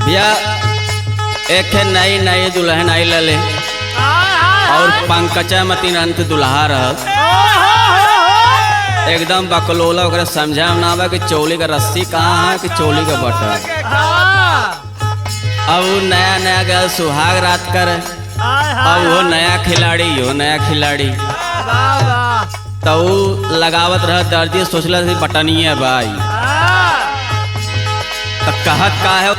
भैया एक नई नई दुल्हन आई लले और पंकजा मतीन अंत दुल्हा रह एकदम बकलोला ओकरा समझा ना आवा कि चोली का रस्सी कहाँ है कि चोली का बटन। अब वो नया नया गया सुहाग रात कर, अब वो नया खिलाड़ी यो नया खिलाड़ी तो लगावत रह दर्जी सोचला थी बटनिया भाई तो कहत का है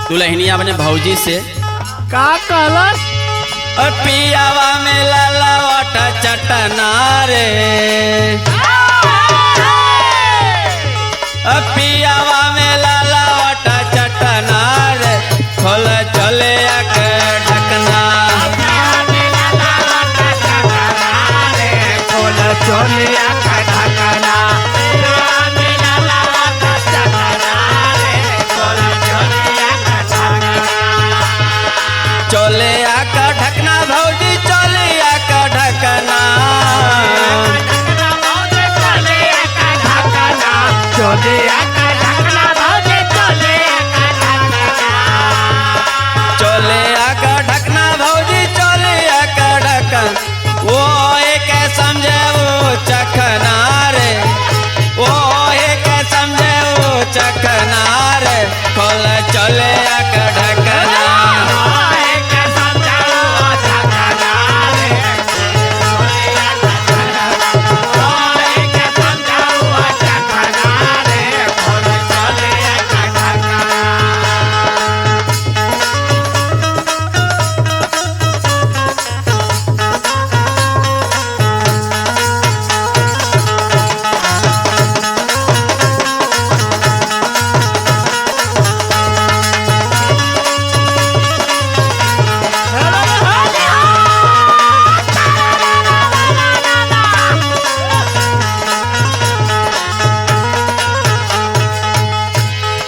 दुल्हनिया अपने भौजी से का कहलस पियावा में ललवट चटना रे, पियावा में ललवट चटना रे, खोल चले ढकना चोले ढकना चोले का ढकना भौजी चोले का ढकना चोले चोले का ढकना भौजी चोले का ढकन वो एक समझे वो चखना रे, वो एक समझे वो चखना रे, खोल चले का ढकना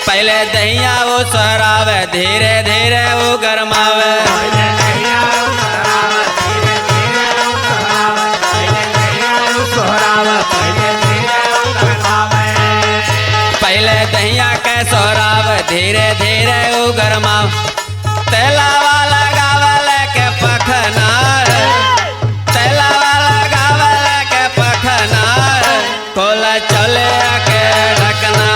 पहले दहिया वो सरावे धीरे धीरे वो गरमावे, पहले दहिया के सोरावे धीरे धीरे वो गरमाव, तेलावा लगावल के पखना रे, तेलावा लगावल के पखना रे, खोल चले के ढकना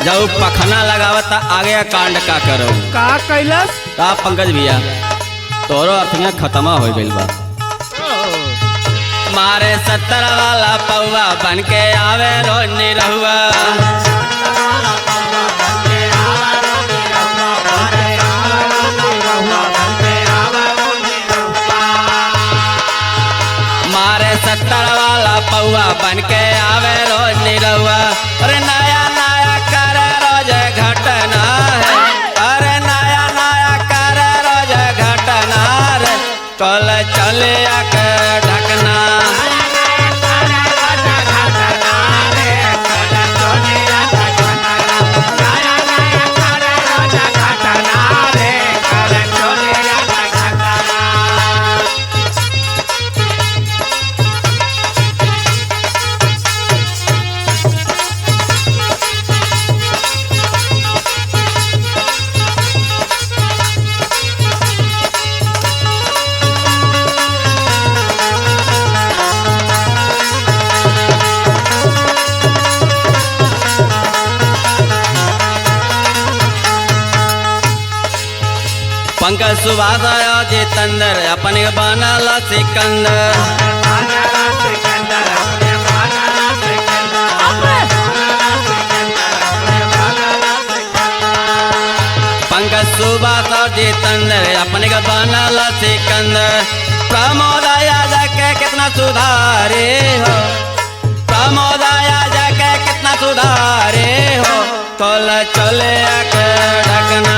जब पखना लगावता आगे कांड का करो का कैलस का पंकज भैया तोरो अर्थियां खत्मा हो गइल बा। मारे 70 वाला पौवा बन के आवे रोज निरहुआ, मारे 70 वाला पौवा बन के आवे रोज निरहुआ, अरे नया नया कर रोज घटना है, अरे नया नया कर रोज घटना रे, कल चले के ढकना पंकज सुभाष आया जितेंद्र अपने बनल सिकंदर, पंकज सुभाष और और जितेंद्र अपने का बनल सिकंदर। प्रमोदया जाके कितना सुधारे हो, प्रमोदया जाके कितना सुधारे हो, कल चले आके ढकना।